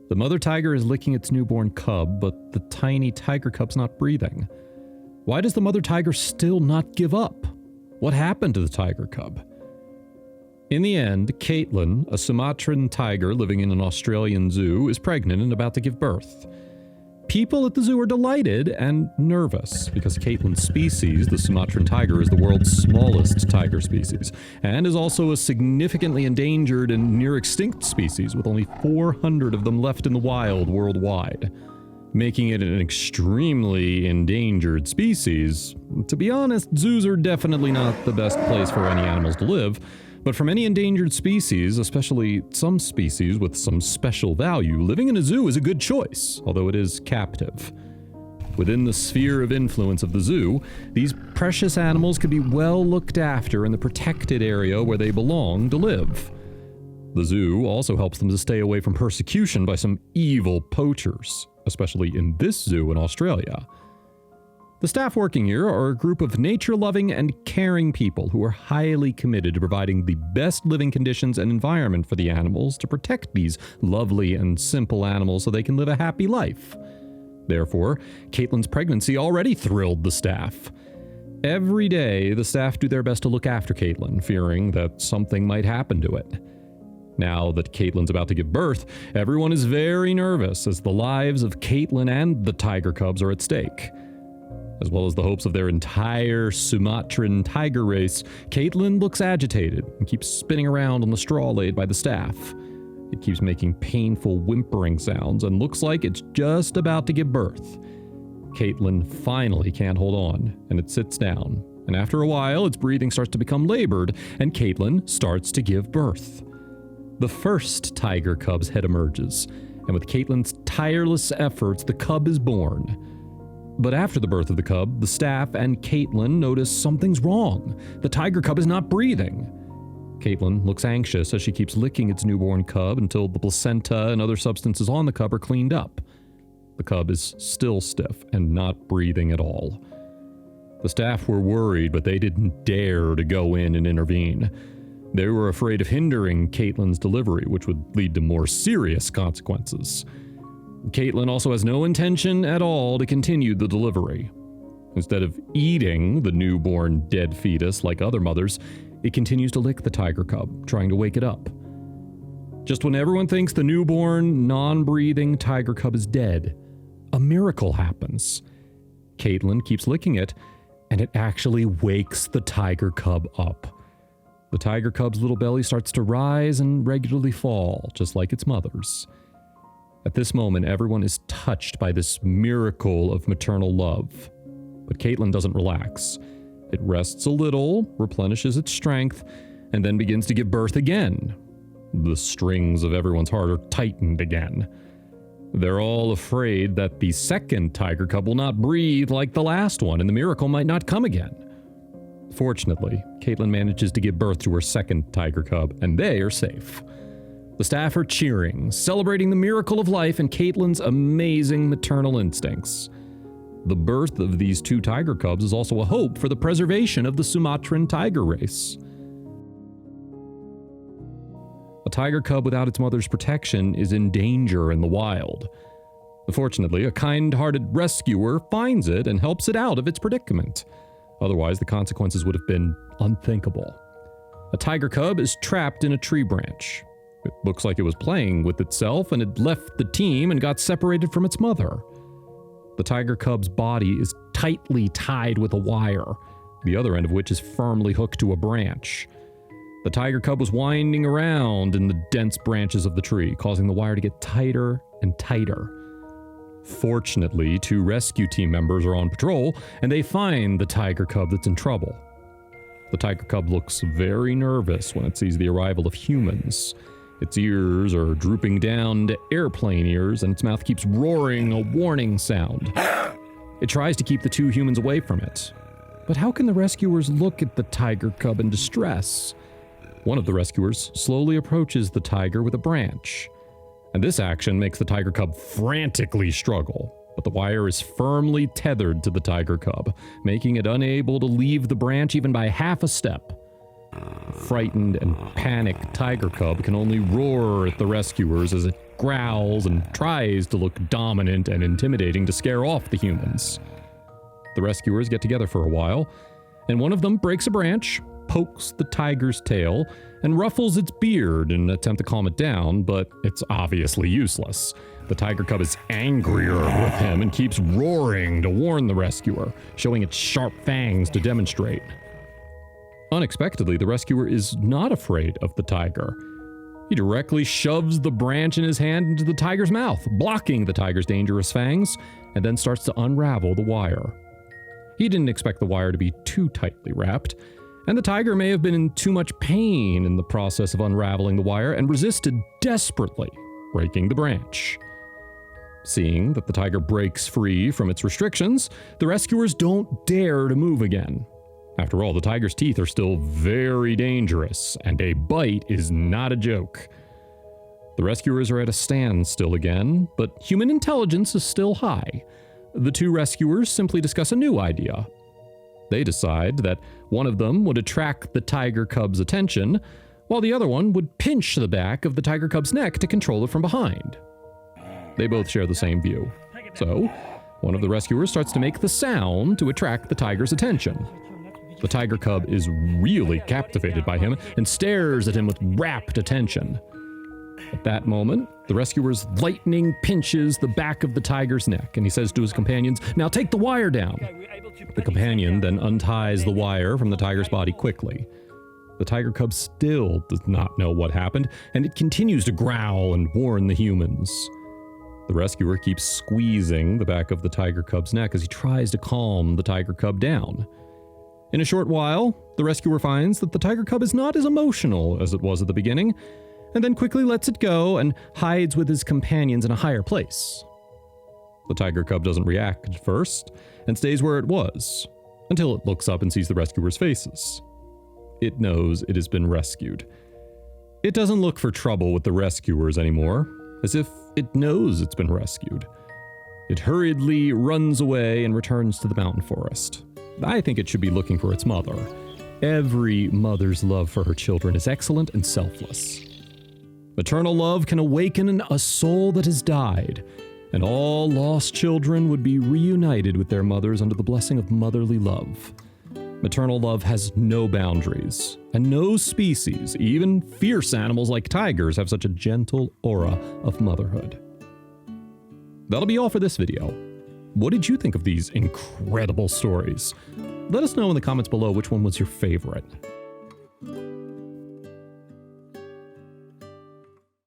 The mother tiger is licking its newborn cub, but the tiny tiger cub's not breathing. Why does the mother tiger still not give up? What happened to the tiger cub? In the end, Caitlin, a Sumatran tiger living in an Australian zoo, is pregnant and about to give birth. People at the zoo are delighted and nervous because Caitlin's species, the Sumatran tiger, is the world's smallest tiger species and is also a significantly endangered and near extinct species with only 400 of them left in the wild worldwide, making it an extremely endangered species. To be honest, zoos are definitely not the best place for any animals to live, but for many endangered species, especially some species with some special value, living in a zoo is a good choice, although it is captive. Within the sphere of influence of the zoo, these precious animals can be well looked after in the protected area where they belong to live. The zoo also helps them to stay away from persecution by some evil poachers, especially in this zoo in Australia. The staff working here are a group of nature-loving and caring people who are highly committed to providing the best living conditions and environment for the animals to protect these lovely and simple animals so they can live a happy life. Therefore, Caitlin's pregnancy already thrilled the staff. Every day, the staff do their best to look after Caitlin, fearing that something might happen to it. Now that Caitlin's about to give birth, everyone is very nervous as the lives of Caitlin and the tiger cubs are at stake. As well as the hopes of their entire Sumatran tiger race, Caitlin looks agitated and keeps spinning around on the straw laid by the staff. It keeps making painful whimpering sounds and looks like it's just about to give birth. Caitlin finally can't hold on, and it sits down. And after a while, its breathing starts to become labored, and Caitlin starts to give birth. The first tiger cub's head emerges, and with Caitlin's tireless efforts, the cub is born. But after the birth of the cub, the staff and Caitlin notice something's wrong. The tiger cub is not breathing. Caitlin looks anxious as she keeps licking its newborn cub until the placenta and other substances on the cub are cleaned up. The cub is still stiff and not breathing at all. The staff were worried, but they didn't dare to go in and intervene. They were afraid of hindering Caitlin's delivery, which would lead to more serious consequences. Caitlin also has no intention at all to continue the delivery. Instead of eating the newborn dead fetus like other mothers, it continues to lick the tiger cub, trying to wake it up. Just when everyone thinks the newborn, non-breathing tiger cub is dead, a miracle happens. Caitlin keeps licking it, and it actually wakes the tiger cub up. The tiger cub's little belly starts to rise and regularly fall, just like its mother's. At this moment, everyone is touched by this miracle of maternal love. But Caitlin doesn't relax. It rests a little, replenishes its strength, and then begins to give birth again. The strings of everyone's heart are tightened again. They're all afraid that the second tiger cub will not breathe like the last one, and the miracle might not come again. Fortunately, Caitlin manages to give birth to her second tiger cub, and they are safe. The staff are cheering, celebrating the miracle of life and Caitlin's amazing maternal instincts. The birth of these two tiger cubs is also a hope for the preservation of the Sumatran tiger race. A tiger cub without its mother's protection is in danger in the wild. Fortunately, a kind-hearted rescuer finds it and helps it out of its predicament. Otherwise, the consequences would have been unthinkable. A tiger cub is trapped in a tree branch. It looks like it was playing with itself and had left the team and got separated from its mother. The tiger cub's body is tightly tied with a wire, the other end of which is firmly hooked to a branch. The tiger cub was winding around in the dense branches of the tree, causing the wire to get tighter and tighter. Fortunately, 2 rescue team members are on patrol, and they find the tiger cub that's in trouble. The tiger cub looks very nervous when it sees the arrival of humans. Its ears are drooping down to airplane ears, and its mouth keeps roaring a warning sound. It tries to keep the 2 humans away from it. But how can the rescuers look at the tiger cub in distress? One of the rescuers slowly approaches the tiger with a branch. And this action makes the tiger cub frantically struggle, but the wire is firmly tethered to the tiger cub, making it unable to leave the branch even by half a step. A frightened and panicked tiger cub can only roar at the rescuers as it growls and tries to look dominant and intimidating to scare off the humans. The rescuers get together for a while, and one of them breaks a branch, pokes the tiger's tail, and ruffles its beard in an attempt to calm it down, but it's obviously useless. The tiger cub is angrier with him and keeps roaring to warn the rescuer, showing its sharp fangs to demonstrate. Unexpectedly, the rescuer is not afraid of the tiger. He directly shoves the branch in his hand into the tiger's mouth, blocking the tiger's dangerous fangs, and then starts to unravel the wire. He didn't expect the wire to be too tightly wrapped, and the tiger may have been in too much pain in the process of unraveling the wire and resisted desperately, breaking the branch. Seeing that the tiger breaks free from its restrictions, the rescuers don't dare to move again. After all, the tiger's teeth are still very dangerous, and a bite is not a joke. The rescuers are at a standstill again, but human intelligence is still high. The two rescuers simply discuss a new idea. They decide that one of them would attract the tiger cub's attention, while the other one would pinch the back of the tiger cub's neck to control it from behind. They both share the same view. So, one of the rescuers starts to make the sound to attract the tiger's attention. The tiger cub is really captivated by him and stares at him with rapt attention. At that moment, the rescuer's lightning pinches the back of the tiger's neck, and he says to his companions, "Now take the wire down." The companion then unties the wire from the tiger's body quickly. The tiger cub still does not know what happened, and it continues to growl and warn the humans. The rescuer keeps squeezing the back of the tiger cub's neck as he tries to calm the tiger cub down. In a short while, the rescuer finds that the tiger cub is not as emotional as it was at the beginning, and then quickly lets it go and hides with his companions in a higher place. The tiger cub doesn't react at first, and stays where it was, until it looks up and sees the rescuers' faces. It knows it has been rescued. It doesn't look for trouble with the rescuers anymore, as if it knows it's been rescued. It hurriedly runs away and returns to the mountain forest. I think it should be looking for its mother. Every mother's love for her children is excellent and selfless. Maternal love can awaken a soul that has died, and all lost children would be reunited with their mothers under the blessing of motherly love. Maternal love has no boundaries, and no species, even fierce animals like tigers, have such a gentle aura of motherhood. That'll be all for this video. What did you think of these incredible stories? Let us know in the comments below which one was your favorite.